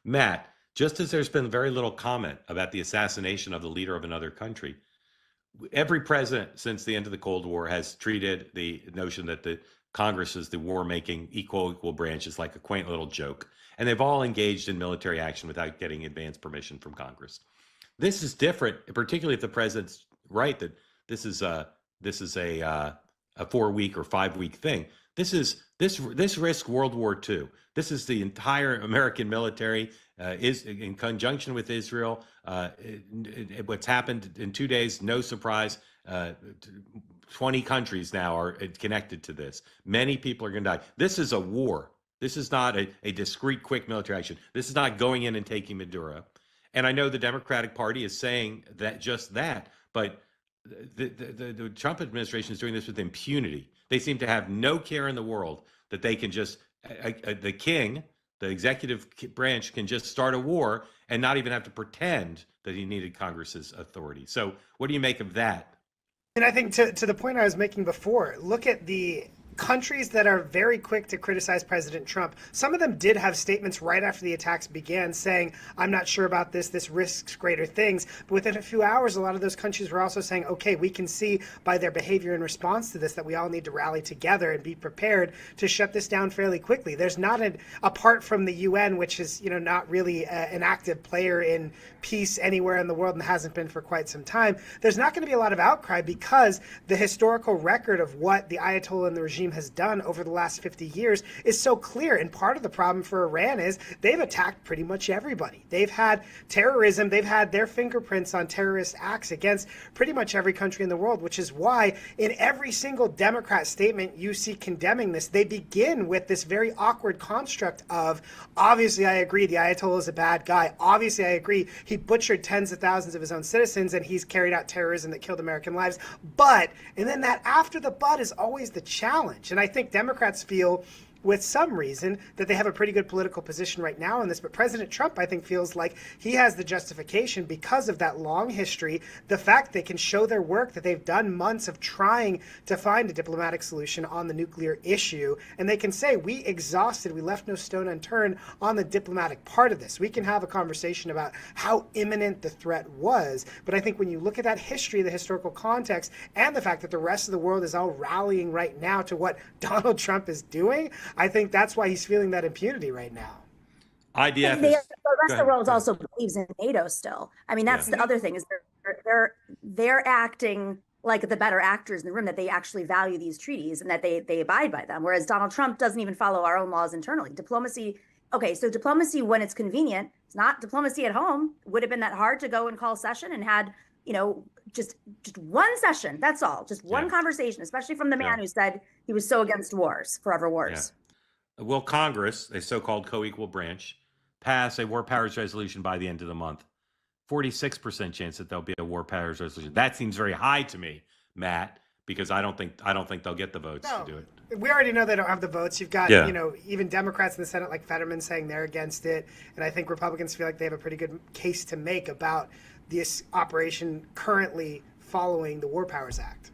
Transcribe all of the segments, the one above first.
Matt, just as there's been very little comment about the assassination of the leader of another country, every president since the end of the Cold War has treated the notion that the Congress is the war-making equal branch is like a quaint little joke, and they've all engaged in military action without getting advance permission from Congress. This is different, particularly if the president's right that this is a a 4 week or 5 week thing. This risks World War II. This is the entire American military is in conjunction with Israel. What's happened in 2 days, no surprise. 20 countries now are connected to this. Many people are going to die. This is a war. This is not a discrete, quick military action. This is not going in and taking Maduro. And I know the Democratic Party is saying that just that, but the Trump administration is doing this with impunity. They seem to have no care in the world that they can just, the king, the executive branch can just start a war and not even have to pretend that he needed Congress's authority. So what do you make of that? And I think to the point I was making before, look at the countries that are very quick to criticize President Trump. Some of them did have statements right after the attacks began saying, I'm not sure about this, this risks greater things. But within a few hours, a lot of those countries were also saying, okay, we can see by their behavior in response to this that we all need to rally together and be prepared to shut this down fairly quickly. There's not apart from the UN, which is, not really an active player in peace anywhere in the world and hasn't been for quite some time, there's not going to be a lot of outcry because the historical record of what the Ayatollah and the regime has done over the last 50 years is so clear. And part of the problem for Iran is they've attacked pretty much everybody. They've had terrorism. They've had their fingerprints on terrorist acts against pretty much every country in the world, which is why in every single Democrat statement you see condemning this, they begin with this very awkward construct of, obviously I agree the Ayatollah is a bad guy. Obviously I agree he butchered tens of thousands of his own citizens and he's carried out terrorism that killed American lives. But, and then that after the but is always the challenge. And I think Democrats feel with some reason that they have a pretty good political position right now on this. But President Trump, I think, feels like he has the justification because of that long history, the fact they can show their work, that they've done months of trying to find a diplomatic solution on the nuclear issue. And they can say, we exhausted, we left no stone unturned on the diplomatic part of this. We can have a conversation about how imminent the threat was. But I think when you look at that history, the historical context, and the fact that the rest of the world is all rallying right now to what Donald Trump is doing, I think that's why he's feeling that impunity right now. IDF the rest of the world also believes in NATO still. I mean, that's the other thing is they're acting like the better actors in the room, that they actually value these treaties and that they abide by them. Whereas Donald Trump doesn't even follow our own laws internally. Diplomacy, okay, so diplomacy when it's convenient, it's not diplomacy at home. Would have been that hard to go and call session and had, just one session. That's all. Just one conversation, especially from the man who said he was so against wars, forever wars. Will Congress, a so-called co-equal branch, pass a war powers resolution by the end of the month? 46% chance that there'll be a war powers resolution. That seems very high to me, Matt, because I don't think they'll get the votes to do it. We already know they don't have the votes. You've got, even Democrats in the Senate like Fetterman saying they're against it. And I think Republicans feel like they have a pretty good case to make about this operation currently following the War Powers Act.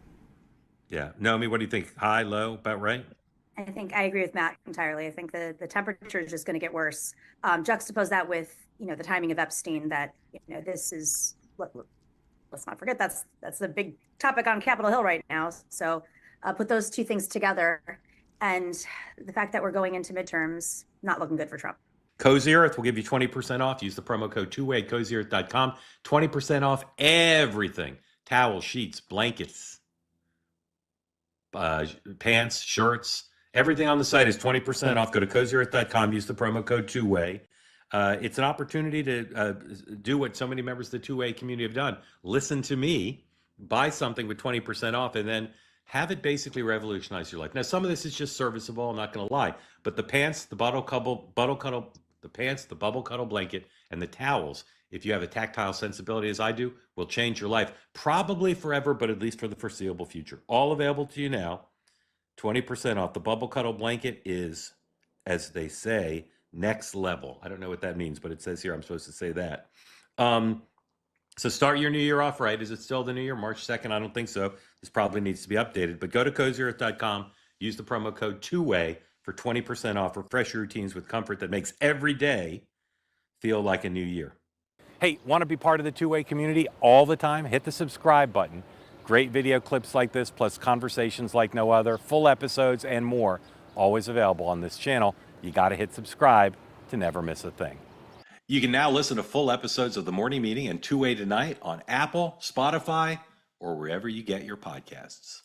Yeah. Naomi, what do you think? High, low, about right? I think I agree with Matt entirely. I think the temperature is just going to get worse. Juxtapose that with, the timing of Epstein, that, this is, let's not forget, that's the big topic on Capitol Hill right now. So put those two things together. And the fact that we're going into midterms, not looking good for Trump. Cozy Earth will give you 20% off. Use the promo code 2way at cozyearth.com. 20% off everything. Towels, sheets, blankets, pants, shirts. Everything on the site is 20% off. Go to cozyearth.com. Use the promo code 2way. It's an opportunity to do what so many members of the 2way community have done. Listen to me, buy something with 20% off, and then have it basically revolutionize your life. Now, some of this is just serviceable, I'm not going to lie, but the pants, the bubble cuddle blanket, and the towels, if you have a tactile sensibility as I do, will change your life. Probably forever, but at least for the foreseeable future. All available to you now. 20% off. The bubble cuddle blanket is, as they say, next level. I don't know what that means, but it says here I'm supposed to say that. So start your new year off right. Is it still the new year? March 2nd? I don't think so. This probably needs to be updated. But go to cozyearth.com. Use the promo code 2way for 20% off. Refresh your routines with comfort that makes every day feel like a new year. Hey, want to be part of the two-way community all the time? Hit the subscribe button. Great video clips like this, plus conversations like no other, full episodes and more, always available on this channel. You got to hit subscribe to never miss a thing. You can now listen to full episodes of The Morning Meeting and Two Way Tonight on Apple, Spotify, or wherever you get your podcasts.